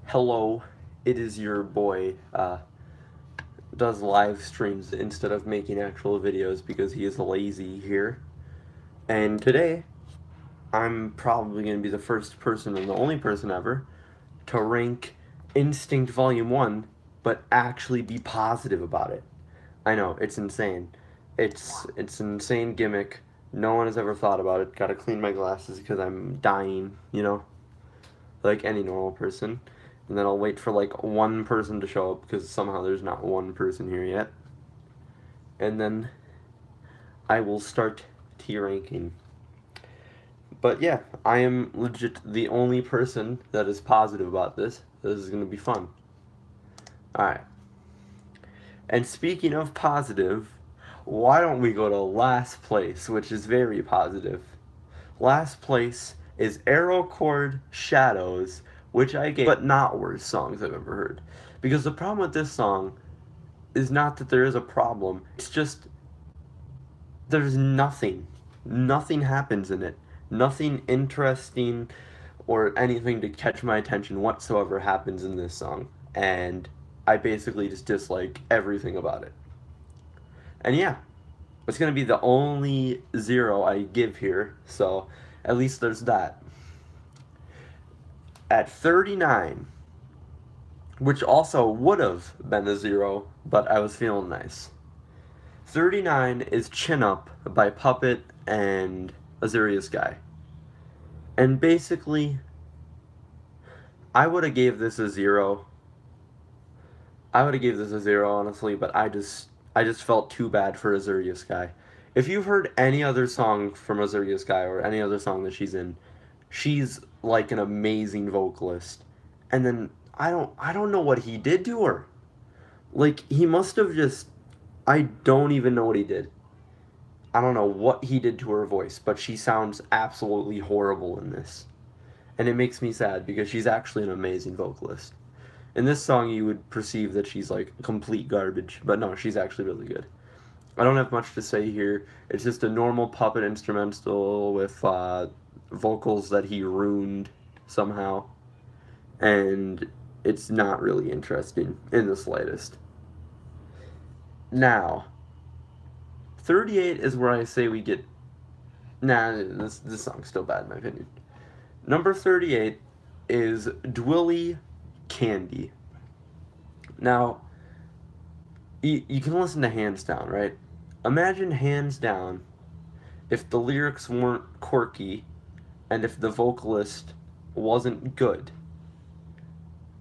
Hello, it is your boy, does live streams instead of making actual videos because he is lazy here. And today, I'm probably going to be the first person and the only person ever to rank Instinct Volume 1, but actually be positive about it. I know, it's insane. It's an insane gimmick. No one has ever thought about it. Gotta clean my glasses because I'm dying, like any normal person. And then I'll wait for like one person to show up because somehow there's not one person here yet. And then I will start tier ranking. But yeah, I am legit the only person that is positive about this. This is going to be fun. Alright. And speaking of positive, why don't we go to last place, which is very positive? Last place is Arrow Chord Shadows, which I gave, but not worst songs I've ever heard. Because the problem with this song is not that there is a problem, it's just there's nothing. Nothing happens in it. Nothing interesting or anything to catch my attention whatsoever happens in this song. And I basically just dislike everything about it. And yeah, it's going to be the only zero I give here, so at least there's that. At 39, which also would have been a zero, but I was feeling nice. 39 is Chin Up by Puppet and Azurius Guy. And basically, I would have gave this a zero. I would have gave this a zero, honestly, but I just felt too bad for Azurius Guy. If you've heard any other song from Azurius Guy or any other song that she's like an amazing vocalist. And then I don't know what he did to her. Like he must have just I don't even know what he did. I don't know what he did to her voice, but she sounds absolutely horrible in this. And it makes me sad because she's actually an amazing vocalist. In this song, you would perceive that she's like complete garbage, but no, she's actually really good. I don't have much to say here. It's just a normal Puppet instrumental with vocals that he ruined somehow, and it's not really interesting in the slightest. Now, 38 is where I say we get. Nah, this song's still bad in my opinion. Number 38 is Dwilly Candy. Now, you can listen to Hands Down, right? Imagine Hands Down if the lyrics weren't quirky and if the vocalist wasn't good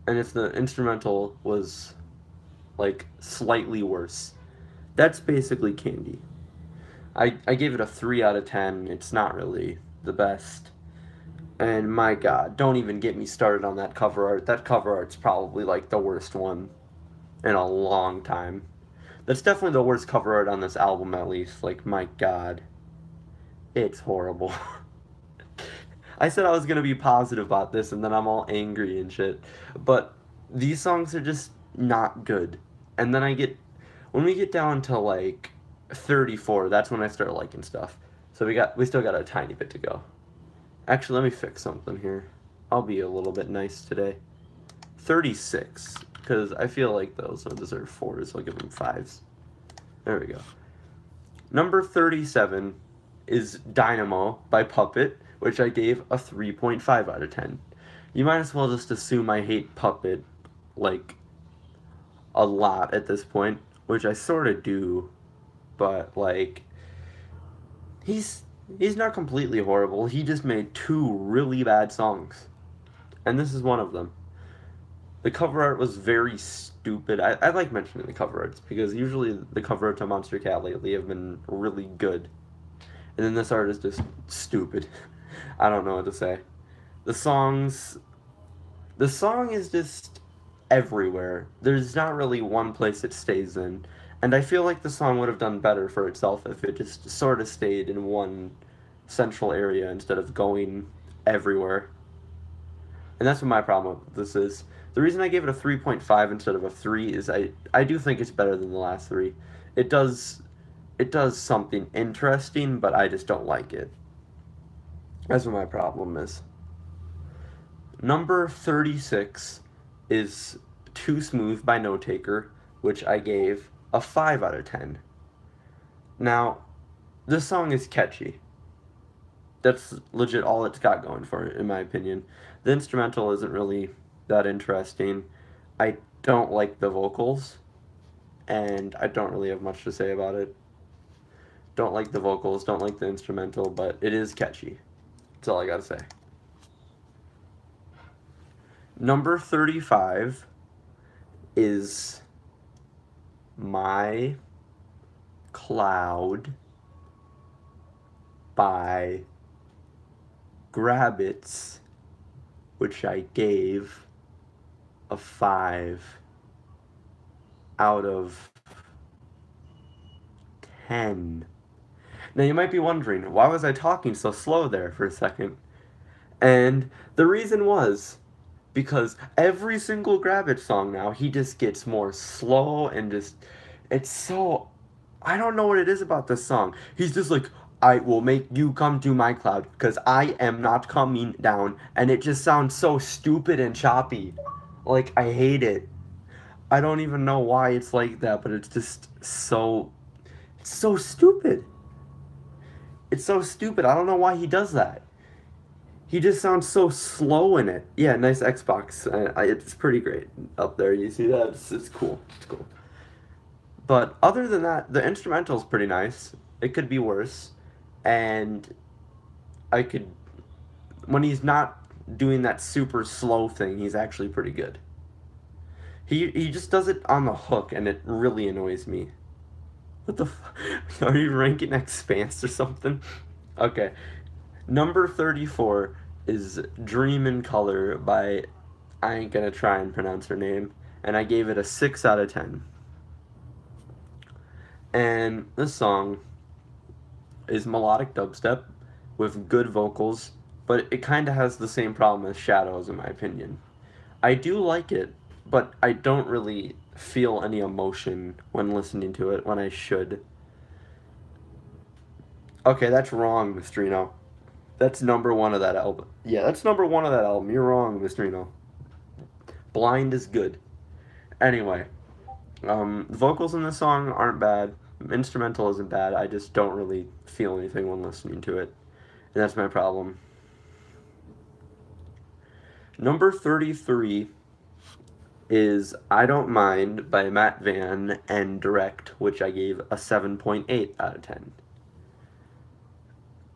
and if the instrumental was like slightly worse. That's basically Candy. I gave it a 3 out of 10. It's not really the best. And my god, don't even get me started on that cover art. That cover art's probably like the worst one in a long time. That's definitely the worst cover art on this album, at least. Like, my god. It's horrible. I said I was gonna be positive about this, and then I'm all angry and shit. But these songs are just not good. And then when we get down to like 34, that's when I start liking stuff. So we still got a tiny bit to go. Actually, let me fix something here. I'll be a little bit nice today. 36, because I feel like those don't deserve 4s. I'll give them 5s. There we go. Number 37 is Dynamo by Puppet, which I gave a 3.5 out of 10. You might as well just assume I hate Puppet, like, a lot at this point, which I sort of do, but, like, he's not completely horrible. He just made 2 really bad songs, and this is one of them. The cover art was very stupid. I like mentioning the cover arts because usually the cover art to Monstercat lately have been really good. And then this art is just stupid. I don't know what to say. The song is just everywhere. There's not really one place it stays in. And I feel like the song would have done better for itself if it just sort of stayed in one central area instead of going everywhere. And that's what my problem with this is. The reason I gave it a 3.5 instead of a 3 is I do think it's better than the last 3. It does something interesting, but I just don't like it. That's what my problem is. Number 36 is Too Smooth by No Taker, which I gave a 5 out of 10. Now, this song is catchy. That's legit all it's got going for it, in my opinion. The instrumental isn't really that interesting. I don't like the vocals, and I don't really have much to say about it. Don't like the vocals, don't like the instrumental, but it is catchy. That's all I gotta say. Number 35 is My Cloud by Grabbits, which I gave a 5 out of 10. Now you might be wondering, why was I talking so slow there for a second? And the reason was because every single Grabbit song now, he just gets more slow and just, it's so, I don't know what it is about this song. He's just like, I will make you come to my cloud because I am not coming down. And it just sounds so stupid and choppy. Like, I hate it. I don't even know why it's like that, but it's just so, it's so stupid. It's so stupid. I don't know why he does that. He just sounds so slow in it. Yeah, nice Xbox. It's pretty great up there. You see that? It's cool. It's cool. But other than that, the instrumental's pretty nice. It could be worse. And I could. When he's not doing that super slow thing, he's actually pretty good. He just does it on the hook, and it really annoys me. What the Are you ranking Expanse or something? Okay. Number 34 is Dream in Color by, I ain't gonna try and pronounce her name, and I gave it a 6 out of 10. And this song is melodic dubstep with good vocals, but it kind of has the same problem as Shadows, in my opinion. I do like it, but I don't really feel any emotion when listening to it when I should. Okay, that's wrong, Mistrino. That's number one of that album. Yeah, that's number one of that album. You're wrong, Mistrino. Blind is good. Anyway, vocals in this song aren't bad. Instrumental isn't bad. I just don't really feel anything when listening to it. And that's my problem. Number 33 is I Don't Mind by Matt Van and Direct, which I gave a 7.8 out of 10.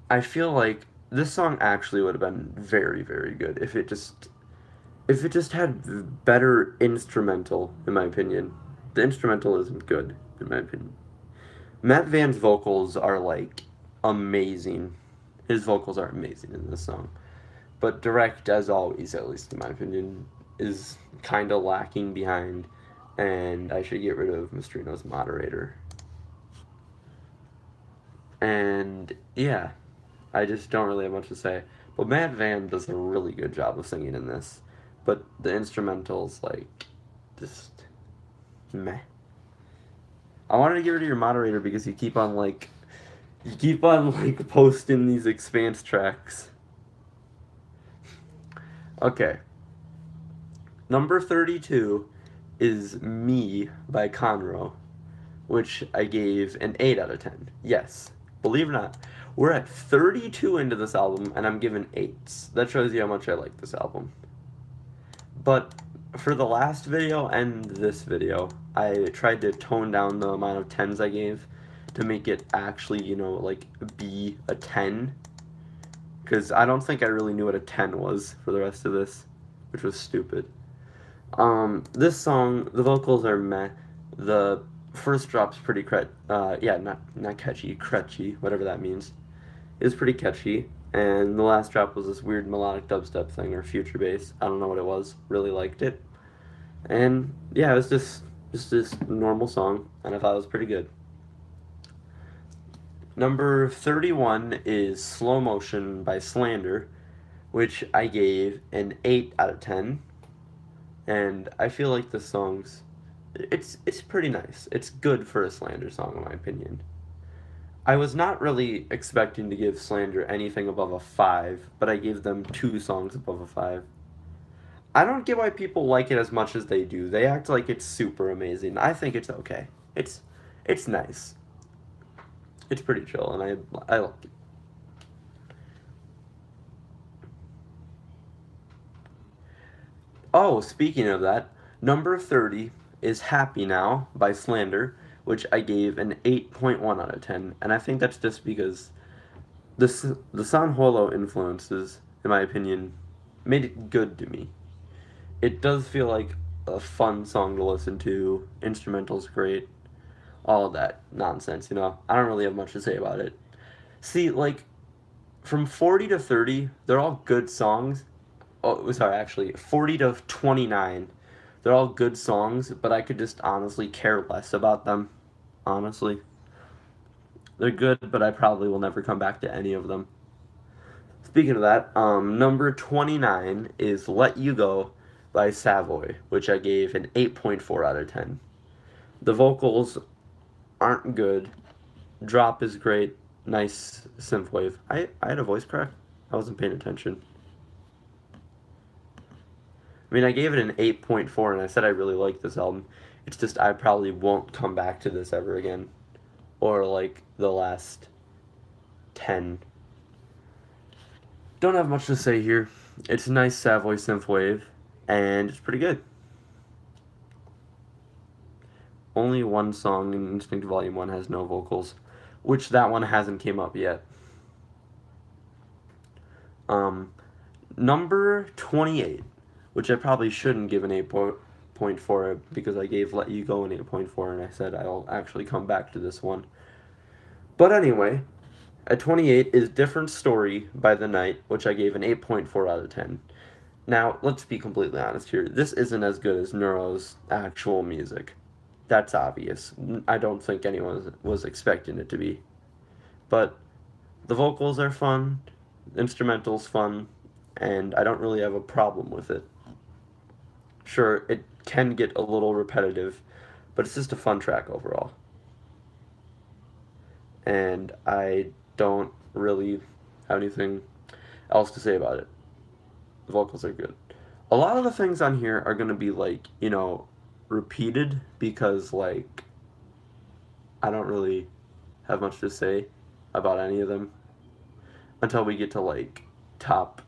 I feel like this song actually would have been very, very good if it just had better instrumental, in my opinion. The instrumental isn't good, in my opinion. Matt Van's vocals are like amazing. His vocals are amazing in this song. But Direct, as always, at least in my opinion, is kind of lacking behind, and I should get rid of Mistrino's moderator. And yeah, I just don't really have much to say. But Matt Van does a really good job of singing in this. But the instrumentals, like, just meh. I wanted to get rid of your moderator because you keep on like posting these Expanse tracks. Okay. Number 32 is Me by Conroe, which I gave an 8 out of 10. Yes, believe it or not, we're at 32 into this album, and I'm giving 8s. That shows you how much I like this album. But for the last video and this video, I tried to tone down the amount of 10s I gave to make it actually, like be a 10. Because I don't think I really knew what a 10 was for the rest of this, which was stupid. This song, the vocals are meh. The first drop's pretty not catchy, cretchy, whatever that means. It was pretty catchy, and the last drop was this weird melodic dubstep thing or future bass. I don't know what it was. Really liked it, and yeah, it was just this normal song, and I thought it was pretty good. Number 31 is Slow Motion by Slander, which I gave an 8 out of 10. And I feel like this song's it's pretty nice. It's good for a Slander song in my opinion. I was not really expecting to give Slander anything above a 5, but I gave them 2 songs above a 5. I don't get why people like it as much as they do. They act like it's super amazing. I think it's okay. It's nice. It's pretty chill, and I like it. Oh, speaking of that, number 30 is Happy Now by Slander, which I gave an 8.1 out of 10. And I think that's just because the San Holo influences, in my opinion, made it good to me. It does feel like a fun song to listen to. Instrumental's great. All of that nonsense. I don't really have much to say about it. See, like, from 40 to 30, they're all good songs. Oh, sorry, actually, 40 to 29, they're all good songs, but I could just honestly care less about them. Honestly. They're good, but I probably will never come back to any of them. Speaking of that, number 29 is Let You Go by Savoy, which I gave an 8.4 out of 10. The vocals aren't good. Drop is great. Nice synthwave. I had a voice crack. I wasn't paying attention. I mean, I gave it an 8.4 and I said I really like this album. It's just I probably won't come back to this ever again. Or like the last 10. Don't have much to say here. It's a nice Savoy synthwave and it's pretty good. Only one song in Instinct Volume 1 has no vocals, which that one hasn't came up yet. Um, Number 28, which I probably shouldn't give an 8.4 because I gave Let You Go an 8.4 and I said I'll actually come back to this one. But anyway, at 28 is Different Story by The Night, which I gave an 8.4 out of 10. Now, let's be completely honest here. This isn't as good as Neuro's actual music. That's obvious. I don't think anyone was expecting it to be. But the vocals are fun, the instrumental's fun, and I don't really have a problem with it. Sure, it can get a little repetitive, but it's just a fun track overall. And I don't really have anything else to say about it. The vocals are good. A lot of the things on here are going to be repeated because I don't really have much to say about any of them until we get to top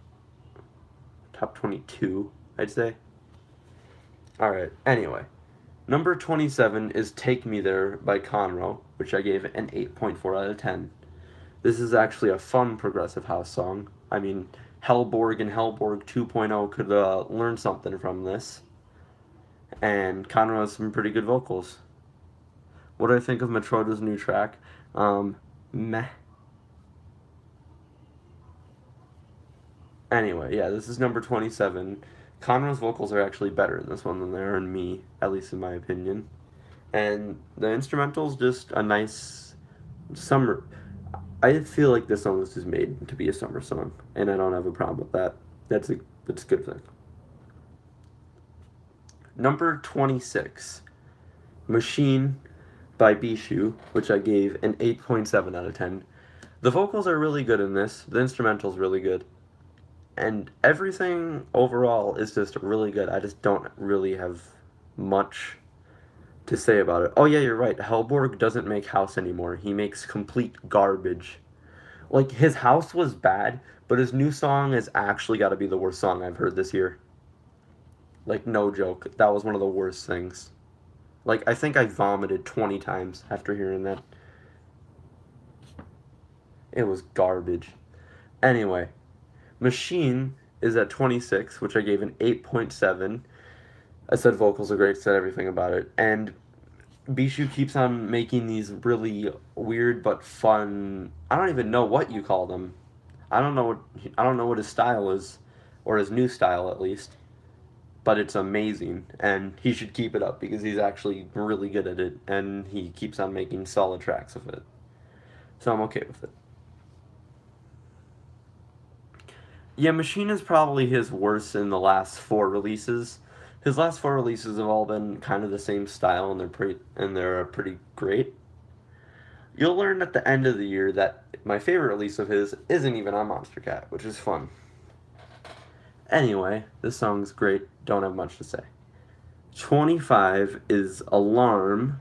top 22, I'd say. All right. Anyway, number 27 is Take Me There by Conroe, which I gave an 8.4 out of 10. This is actually a fun progressive house song. I mean, Hellborg and Hellborg 2.0 could learn something from this. And Conroe has some pretty good vocals. What do I think of Metroda's new track? Meh. Anyway, yeah, this is number 27. Conroe's vocals are actually better in this one than they are in Me, at least in my opinion. And the instrumental's just a nice summer. I feel like this song was just made to be a summer song, and I don't have a problem with that. That's a good thing. Number 26, Machine by Bishu, which I gave an 8.7 out of 10. The vocals are really good in this. The instrumental's really good. And everything overall is just really good. I just don't really have much to say about it. Oh yeah, you're right. Hellborg doesn't make house anymore. He makes complete garbage. Like his house was bad, but his new song has actually got to be the worst song I've heard this year. Like no joke. That was one of the worst things. Like I think I vomited 20 times after hearing that. It was garbage. Anyway, Machine is at 26, which I gave an 8.7. I said vocals are great, said everything about it. And Bishu keeps on making these really weird but fun. I don't even know what you call them. I don't know what his style is, or his new style at least. But it's amazing, and he should keep it up because he's actually really good at it, and he keeps on making solid tracks of it. So I'm okay with it. Yeah, Machine is probably his worst in the last four releases. His last four releases have all been kind of the same style, and they're pretty great. You'll learn at the end of the year that my favorite release of his isn't even on Monstercat, which is fun. Anyway, this song's great. Don't have much to say. 25 is Alarm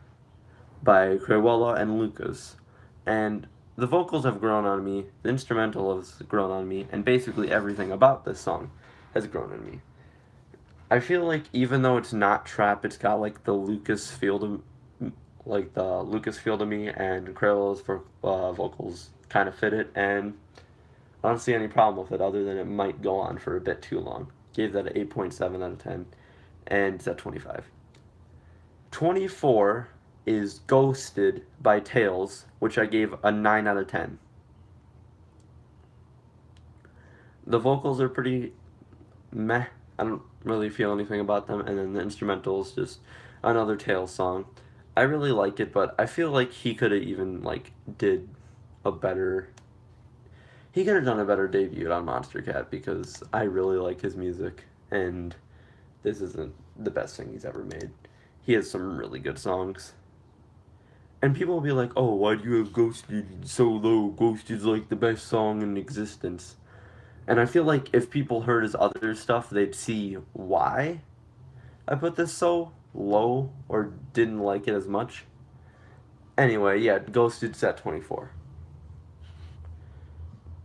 by Cruella and Lucas. And the vocals have grown on me, the instrumental has grown on me, and basically everything about this song has grown on me. I feel like even though it's not trap, it's got like the Lucas feel to, like the Lucas feel to me, and Cruella's vocals kind of fit it, and I don't see any problem with it other than it might go on for a bit too long. Gave that an 8.7 out of 10, and it's at 25. 24 is Ghosted by Tails, which I gave a 9 out of 10. The vocals are pretty meh. I don't really feel anything about them, and then the instrumental is just another Tails song. I really like it, but I feel like he could have even like did a better. He could have done a better debut on Monstercat because I really like his music, and this isn't the best thing he's ever made. He has some really good songs. And people will be like, oh, why do you have Ghosted so low? Ghosted's like the best song in existence. And I feel like if people heard his other stuff, they'd see why I put this so low or didn't like it as much. Anyway, yeah, Ghosted's at 24.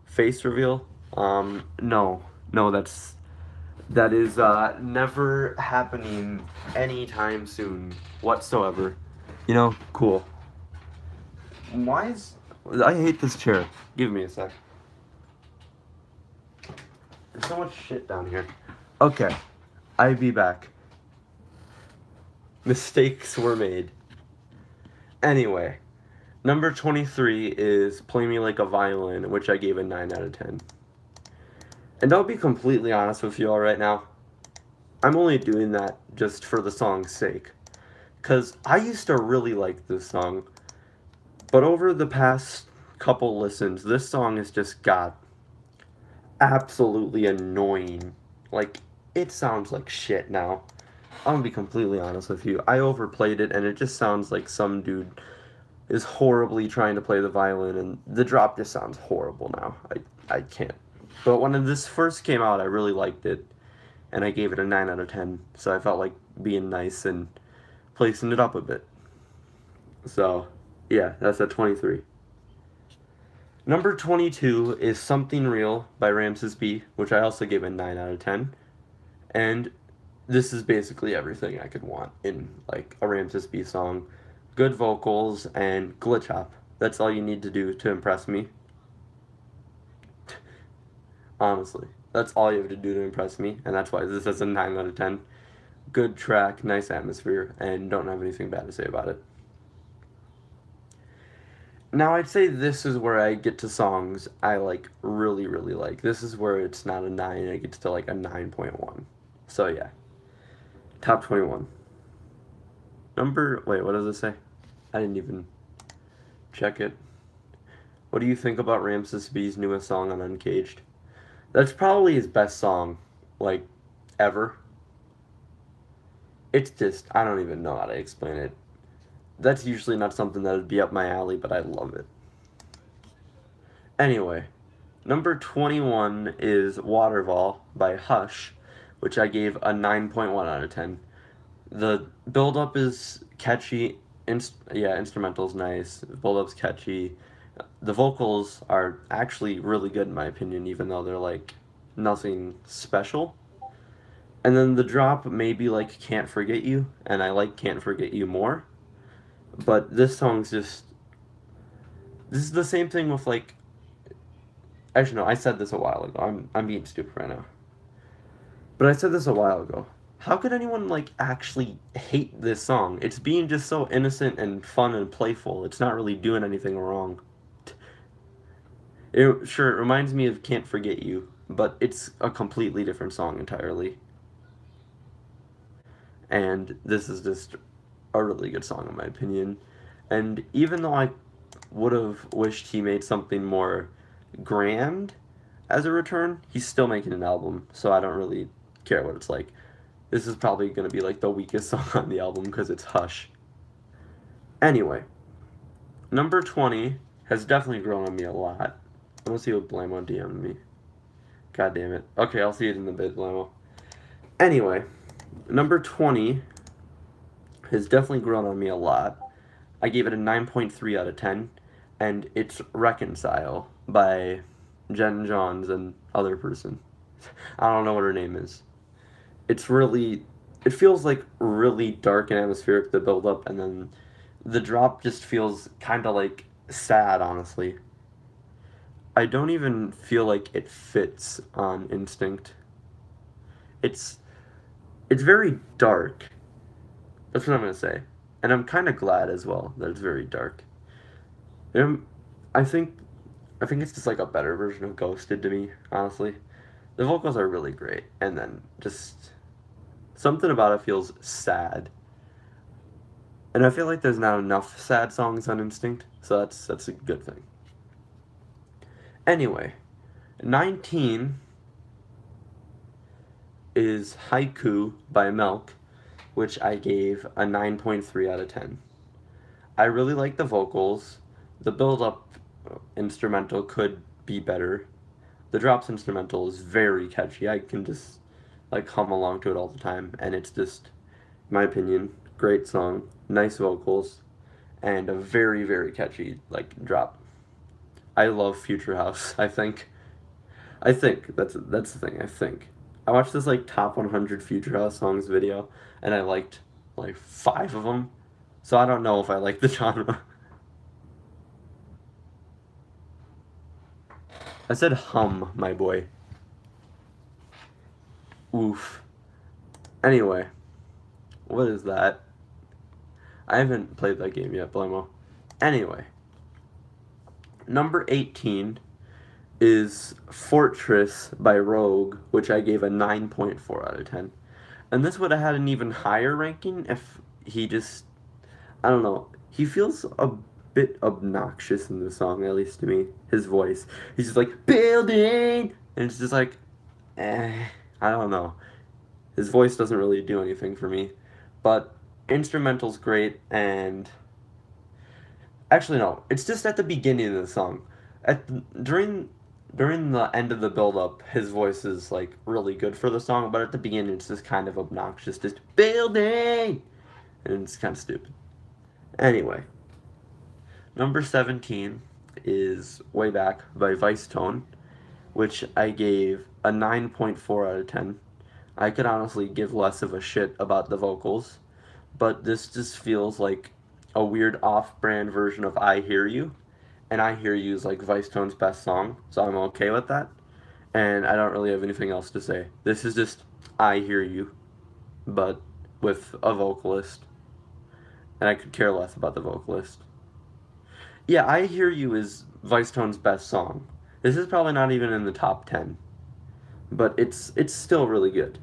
Face reveal? No. No, that is never happening anytime soon whatsoever. You know, cool. Why is I hate this chair. Give me a sec. There's so much shit down here. Okay, I be back. Mistakes were made. Anyway, number 23 is Play Me Like a Violin, which I gave a 9 out of 10. And I'll be completely honest with you all right now. I'm only doing that just for the song's sake. Because I used to really like this song. But over the past couple listens, this song has just got absolutely annoying. Like, it sounds like shit now. I'm gonna be completely honest with you. I overplayed it, and it just sounds like some dude is horribly trying to play the violin, and the drop just sounds horrible now. I can't. But when this first came out, I really liked it, and I gave it a 9 out of 10, so I felt like being nice and placing it up a bit. So, yeah, that's at 23. Number 22 is Something Real by Ramses B, which I also gave a 9 out of 10. And this is basically everything I could want in like a Ramses B song. Good vocals and glitch hop. That's all you need to do to impress me. Honestly, that's all you have to do to impress me, and that's why this is a 9 out of 10. Good track, nice atmosphere, and don't have anything bad to say about it. Now, I'd say this is where I get to songs I like really, really like. This is where it's not a 9, it gets to like a 9.1. So, yeah. Top 21. Wait, what does it say? I didn't even check it. What do you think about Ramses B's newest song on Uncaged? That's probably his best song, like, ever. It's just, I don't even know how to explain it. That's usually not something that would be up my alley, but I love it. Anyway, number 21 is Waterfall by Hush, which I gave a 9.1 out of 10. The build-up is catchy. Instrumental's nice. Build-up's catchy. The vocals are actually really good in my opinion, even though they're like nothing special. And then the drop may be like Can't Forget You, and I like Can't Forget You more. But this song's just. This is the same thing with like. Actually, no, I said this a while ago. I'm being stupid right now. But I said this a while ago. How could anyone like actually hate this song? It's being just so innocent and fun and playful. It's not really doing anything wrong. It reminds me of Can't Forget You, but it's a completely different song entirely. And this is just a really good song in my opinion. And even though I would have wished he made something more grand as a return, he's still making an album, so I don't really care what it's like. This is probably going to be like the weakest song on the album because it's Hush. Anyway, number 20 has definitely grown on me a lot. I want to see what Blamo DM'd me. God damn it. Okay, I'll see it in a bit, Lamo. Anyway, number 20 has definitely grown on me a lot. I gave it a 9.3 out of 10, and it's Reconcile by Jen Johns and other person. I don't know what her name is. It's really, it feels like really dark and atmospheric, the build up, and then the drop just feels kind of like sad, honestly. I don't even feel like it fits on Instinct. It's it's very dark. That's what I'm gonna say, and I'm kind of glad as well that it's very dark. Um, I think I think it's just like a better version of Ghosted to me, honestly. The vocals are really great, and then just something about it feels sad, and I feel like there's not enough sad songs on Instinct, so that's a good thing. Anyway, 19 is Haiku by Milk, which I gave a 9.3 out of 10. I really like the vocals. The build up instrumental could be better. The drops instrumental is very catchy. I can just like hum along to it all the time, and it's just, in my opinion, great song, nice vocals, and a very very catchy like drop. I love Future House. I think that's the thing. I think I watched this like top 100 Future House songs video, and I liked like five of them. So I don't know if I like the genre. I said hum, my boy. Oof. Anyway, what is that? I haven't played that game yet, Blamo. Anyway, number 18 is Fortress by Rogue, which I gave a 9.4 out of 10. And this would have had an even higher ranking if he just, I don't know, he feels a bit obnoxious in the song, at least to me. His voice. He's just like, building! And it's just like, I don't know. His voice doesn't really do anything for me. But instrumental's great, and actually no, it's just at the beginning of the song. During the end of the build up, his voice is like really good for the song, but at the beginning it's just kind of obnoxious, just building, and it's kind of stupid. Anyway, number 17 is Way Back by Vice Tone, which I gave a 9.4 out of 10. I could honestly give less of a shit about the vocals, but this just feels like a weird off-brand version of I Hear You, and I Hear You is like Vice Tone's best song, so I'm okay with that, and I don't really have anything else to say. This is just I Hear You, but with a vocalist, and I could care less about the vocalist. Yeah, I Hear You is Vice Tone's best song. This is probably not even in the top 10, but it's still really good.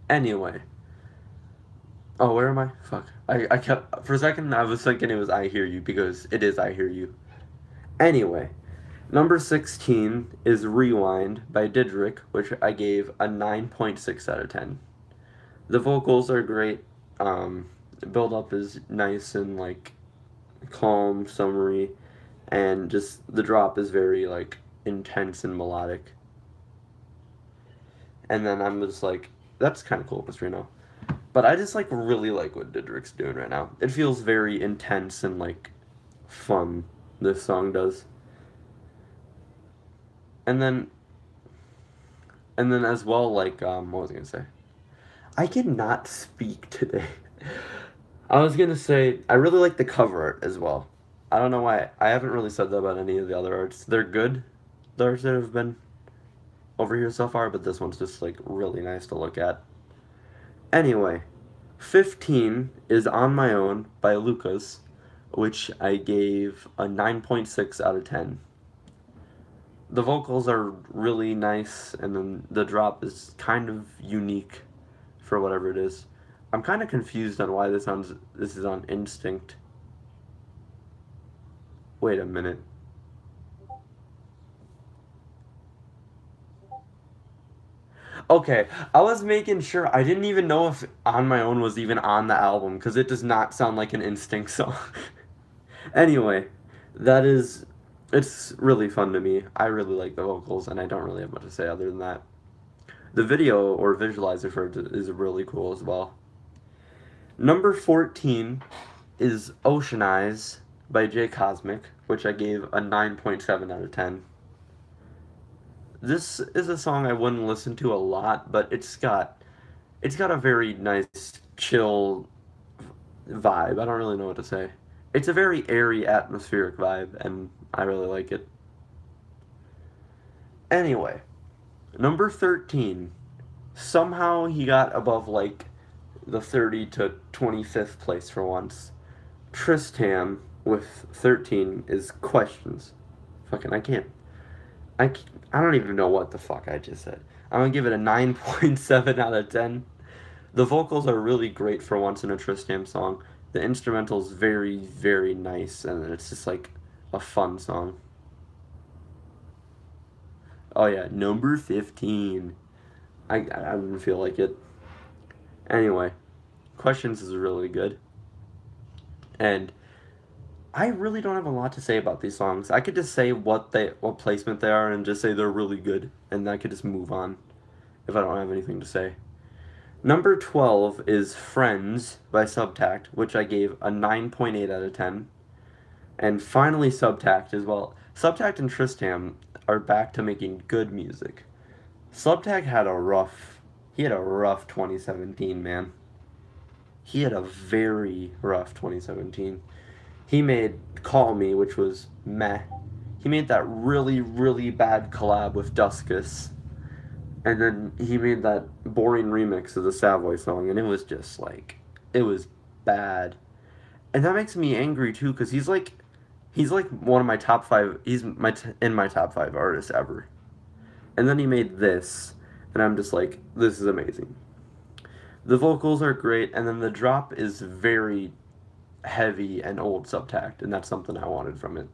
Anyway, oh, where am I? Fuck. I kept for a second I was thinking it was I Hear You because it is I Hear You. Anyway, number 16 is Rewind by Didrik, which I gave a 9.6 out of 10. The vocals are great. The build up is nice and like calm, summery, and just the drop is very like intense and melodic. And then I'm just like, that's kind of cool, Katrina. But I just like really like what Didrik's doing right now. It feels very intense and like fun. This song does. And then as well, like what was I gonna say? I cannot speak today. I was gonna say I really like the cover art as well. I don't know why I haven't really said that about any of the other arts. They're good, the arts that have been over here so far, but this one's just like really nice to look at. Anyway, 15 is On My Own by Lucas, which I gave a 9.6 out of 10. The vocals are really nice, and then the drop is kind of unique for whatever it is. I'm kind of confused on why this is on Instinct. Wait a minute. Okay, I was making sure. I didn't even know if On My Own was even on the album because it does not sound like an Instinct song. Anyway, that is It's really fun to me. I really like the vocals, and I don't really have much to say other than that. The video or visualizer for it is really cool as well. Number 14 is Ocean Eyes by Jay Cosmic, which I gave a 9.7 out of 10. This is a song I wouldn't listen to a lot, but it's got a very nice chill vibe. I don't really know what to say. It's a very airy, atmospheric vibe, and I really like it. Anyway, number 13. Somehow he got above like the 30 to 25th place for once. Tristam with 13 is Questions. Fucking, I can't. I don't even know what the fuck I just said. I'm gonna give it a 9.7 out of 10. The vocals are really great for once in a Tristam song. The instrumental's very, very nice, and it's just like a fun song. Oh yeah, number 15. I didn't feel like it. Anyway, Questions is really good. And I really don't have a lot to say about these songs. I could just say what placement they are and just say they're really good, and I could just move on if I don't have anything to say. Number 12 is Friends by Subtact, which I gave a 9.8 out of 10. And finally Subtact as well. Subtact and Tristam are back to making good music. Subtact had a rough 2017, man. He had a very rough 2017. He made Call Me, which was meh. He made that really, really bad collab with Duskus. And then he made that boring remix of the Savoy song, and it was just like, it was bad. And that makes me angry too, because he's like one of my top five. He's in my top five artists ever. And then he made this, and I'm just like, this is amazing. The vocals are great, and then the drop is very heavy and old Subtact, and that's something I wanted from it.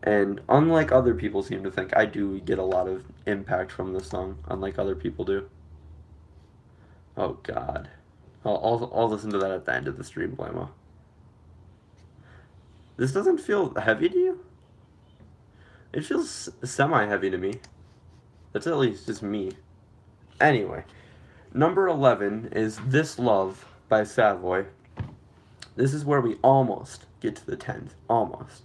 And unlike other people seem to think, I do get a lot of impact from this song, unlike other people do. Oh God, I'll listen to that at the end of the stream, Blamo. This doesn't feel heavy to you? It feels semi-heavy to me. That's at least just me. Anyway, number 11 is This Love by Savoy. This is where we almost get to the 10th. Almost.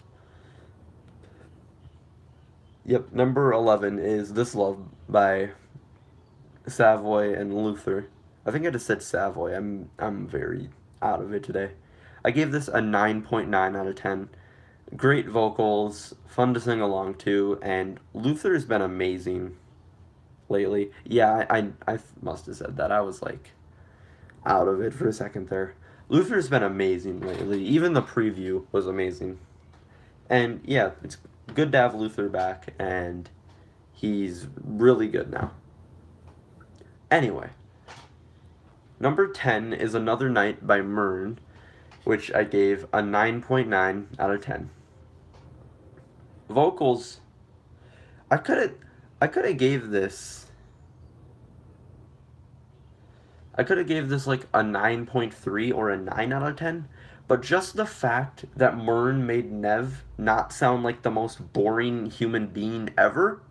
Yep, number 11 is This Love by Savoy and Luther. I think I just said Savoy. I'm very out of it today. I gave this a 9.9 out of 10. Great vocals, fun to sing along to, and Luther's been amazing lately. Yeah, I must have said that. I was like out of it for a second there. Luther's been amazing lately. Even the preview was amazing. And yeah, it's good to have Luther back, and he's really good now. Anyway, number 10 is Another Night by Mern, which I gave a 9.9 out of 10. Vocals, I could have I could have gave this I could have gave this like a 9.3 or a 9 out of 10, but just the fact that Mern made Nev not sound like the most boring human being ever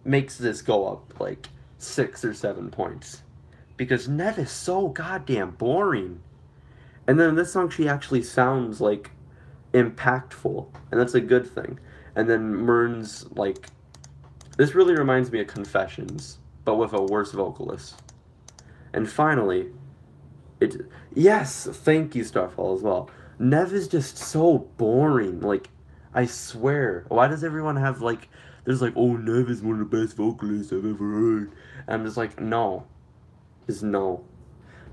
makes this go up like 6 or 7 points. Because Nev is so goddamn boring. And then in this song, she actually sounds like impactful, and that's a good thing. And then Mern's like, this really reminds me of Confessions, but with a worse vocalist. And finally, it yes, thank you, Starfall as well. Nev is just so boring. Like, I swear, why does everyone have like? There's like, oh, Nev is one of the best vocalists I've ever heard. And I'm just like, no, just no.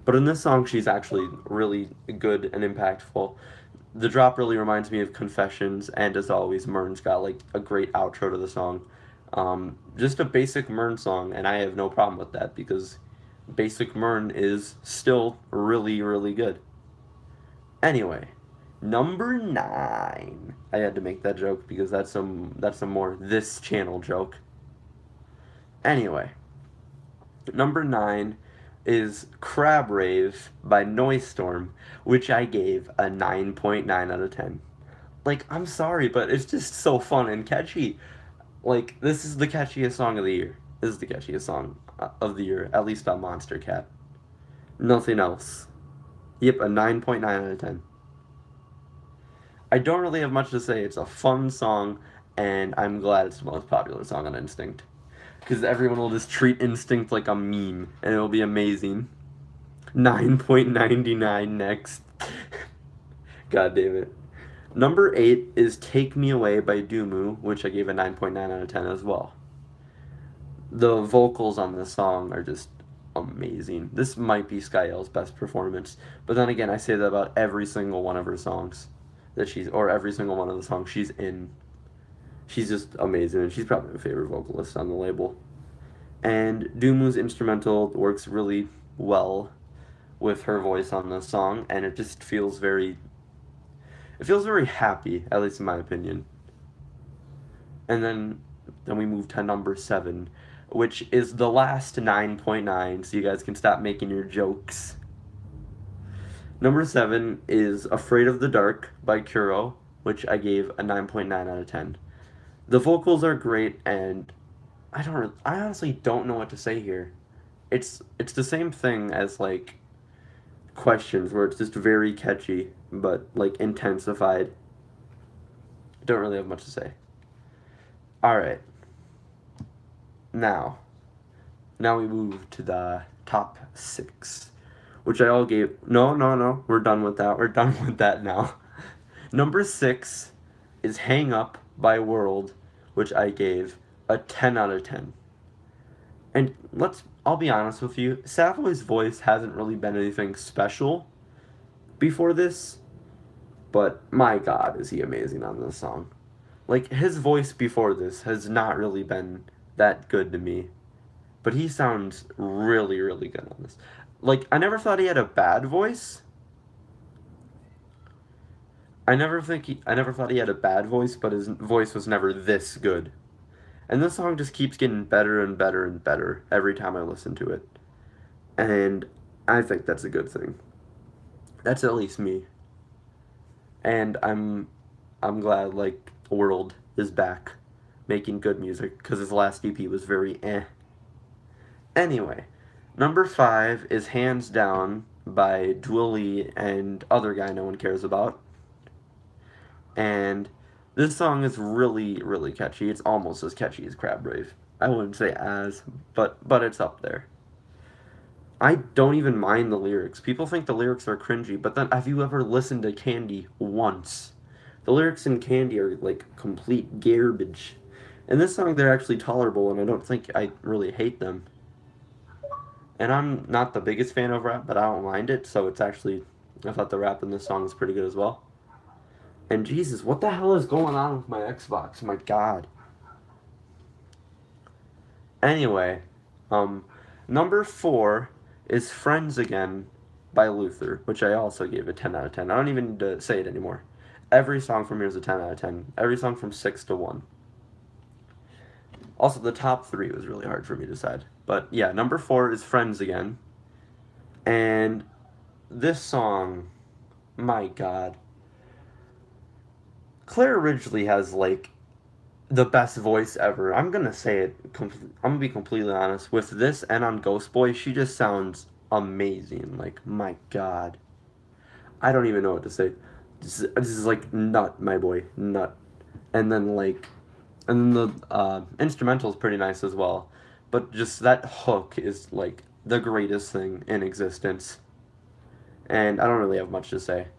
But in this song, she's actually really good and impactful. The drop really reminds me of Confessions, and as always, Mern's got like a great outro to the song. Just a basic Mern song, and I have no problem with that because basic Mern is still really, really good. Anyway, number 9. I had to make that joke because that's some more this channel joke. Anyway, number 9 is Crab Rave by Noise Storm, which I gave a 9.9 out of 10. Like, I'm sorry, but it's just so fun and catchy. Like, this is the catchiest song of the year. This is the catchiest song of the year, at least on Monstercat. Nothing else. Yep, a 9.9 out of 10. I don't really have much to say. It's a fun song, and I'm glad it's the most popular song on Instinct. Because everyone will just treat Instinct like a meme, and it'll be amazing. 9.99 next. God damn it. Number 8 is Take Me Away by Doomu, which I gave a 9.9 out of 10 as well. The vocals on this song are just amazing. This might be Skyel's best performance, but then again, I say that about every single one of her songs or every single one of the songs she's in. She's just amazing, and she's probably my favorite vocalist on the label. And Dumu's instrumental works really well with her voice on this song, and it feels very happy, at least in my opinion. And then we move to number 7, which is the last 9.9, so you guys can stop making your jokes. Number 7 is Afraid of the Dark by Kuro, which I gave a 9.9 out of 10. The vocals are great, and I honestly don't know what to say here. It's the same thing as like Questions, where it's just very catchy but like intensified. Don't really have much to say. All right. Now, now we move to the top 6, which I all gave. No, no, no. We're done with that. We're done with that now. Number 6 is Hang Up by World, which I gave a 10 out of 10. And I'll be honest with you, Savoy's voice hasn't really been anything special before this, but my god, is he amazing on this song. Like, his voice before this has not really been that good to me, but he sounds really, really good on this. Like, I never thought he had a bad voice. I never thought he had a bad voice, but his voice was never this good. And this song just keeps getting better and better and better every time I listen to it. And I think that's a good thing. That's at least me. And I'm glad like World is back making good music because his last EP was very eh. Anyway, number 5 is Hands Down by Dwilly and other guy no one cares about. And this song is really, really catchy. It's almost as catchy as Crab Rave. I wouldn't say as, but it's up there. I don't even mind the lyrics. People think the lyrics are cringy, but then have you ever listened to Candy once? The lyrics in Candy are like complete garbage. In this song, they're actually tolerable, and I don't think I really hate them. And I'm not the biggest fan of rap, but I don't mind it, so it's actually, I thought the rap in this song is pretty good as well. And Jesus, what the hell is going on with my Xbox? My God. Anyway, number 4 is Friends Again by Luther, which I also gave a 10 out of 10. I don't even need to say it anymore. Every song from here is a 10 out of 10. Every song from 6 to 1. Also, the top 3 was really hard for me to decide. But yeah, number 4 is Friends Again. And this song, my God. Claire Ridgely has like the best voice ever. I'm gonna say it. I'm gonna be completely honest. With this and on Ghost Boy, she just sounds amazing. Like, my God. I don't even know what to say. This is like nut, my boy, nut. And then and then the instrumental is pretty nice as well. But just that hook is like the greatest thing in existence. And I don't really have much to say.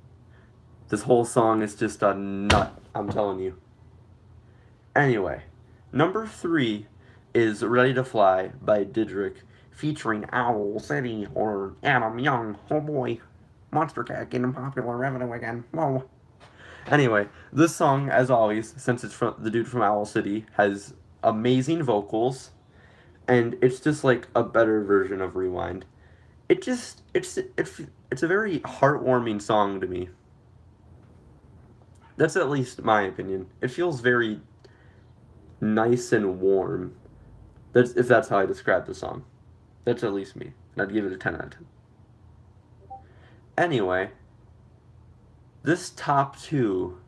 This whole song is just a nut, I'm telling you. Anyway, number 3 is Ready to Fly by Didrik, featuring Owl City or Adam Young. Oh boy, Monstercat getting popular revenue again. Whoa. Anyway, this song, as always, since it's from the dude from Owl City, has amazing vocals, and it's just like a better version of Rewind. It's a very heartwarming song to me. That's at least my opinion. It feels very nice and warm. If that's how I describe the song. That's at least me. And I'd give it a 10 out of 10. Anyway, this top 2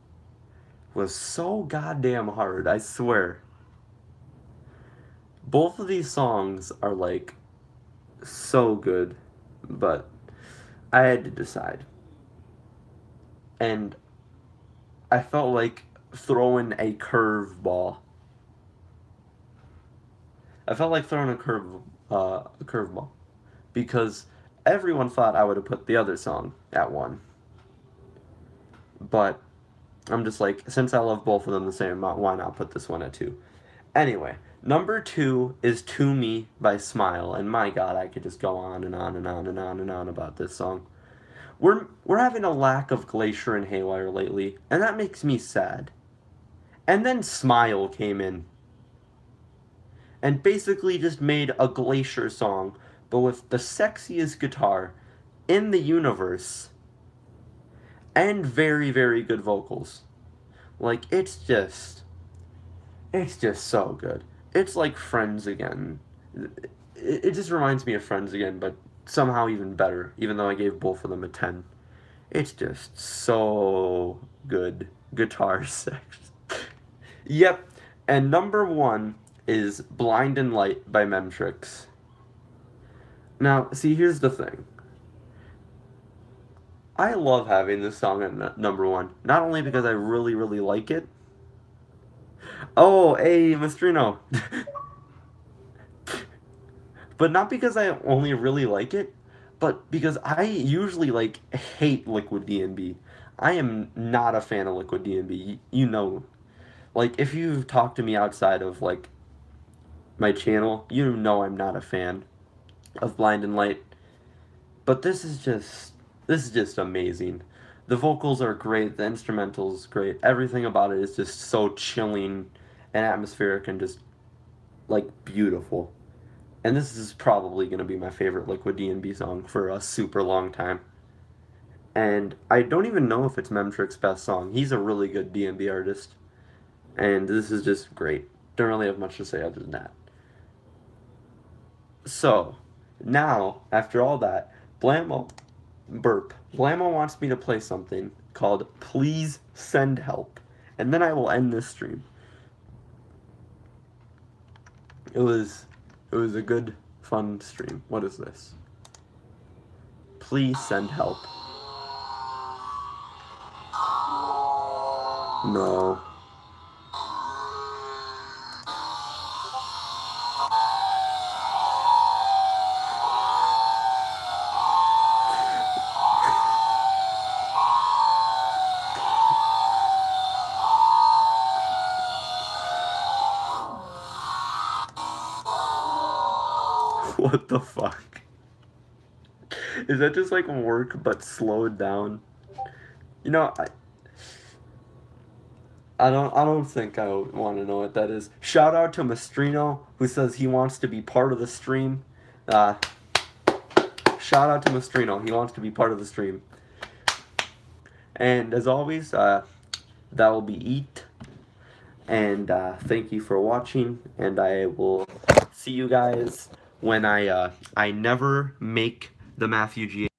was so goddamn hard, I swear. Both of these songs are like so good, but I had to decide. And I felt like throwing a curveball. I felt like throwing a curveball because everyone thought I would have put the other song at one, but I'm just like, since I love both of them the same amount, why not put this one at two? Anyway, number two is "To Me" by Smile, and my God, I could just go on and on and on and on and on about this song. We're having a lack of Glacier and Haywire lately, and that makes me sad. And then Smile came in and basically just made a Glacier song, but with the sexiest guitar in the universe and very, very good vocals. Like, it's just so good. It's like Friends again. It just reminds me of Friends again, but somehow even better, even though I gave both of them a 10. It's just so good. Guitar sex. Yep. And number one is Blind and Light by Memtrix. Now, see, here's the thing. I love having this song at number one, not only because I really, really like it. Oh, hey, Mastrino. But not because I only really like it, but because I usually like hate Liquid DNB. I am not a fan of Liquid DNB. You know, like if you've talked to me outside of like my channel, you know I'm not a fan of Blind and Light. But this is just amazing. The vocals are great, the instrumentals great. Everything about it is just so chilling and atmospheric and just like beautiful. And this is probably going to be my favorite Liquid DNB song for a super long time. And I don't even know if it's Memtrix's best song. He's a really good DNB artist. And this is just great. Don't really have much to say other than that. So, now, after all that, Blammo wants me to play something called Please Send Help. And then I will end this stream. It was a good, fun stream. What is this? Please send help. No. What the fuck? Is that just like work but slowed down? You know, I don't think I want to know what that is. Shout out to Mastrino who says he wants to be part of the stream. Uh, Shout out to Mastrino. He wants to be part of the stream. And as always, that will be it. And thank you for watching. And I will see you guys when I never make the Matthew G.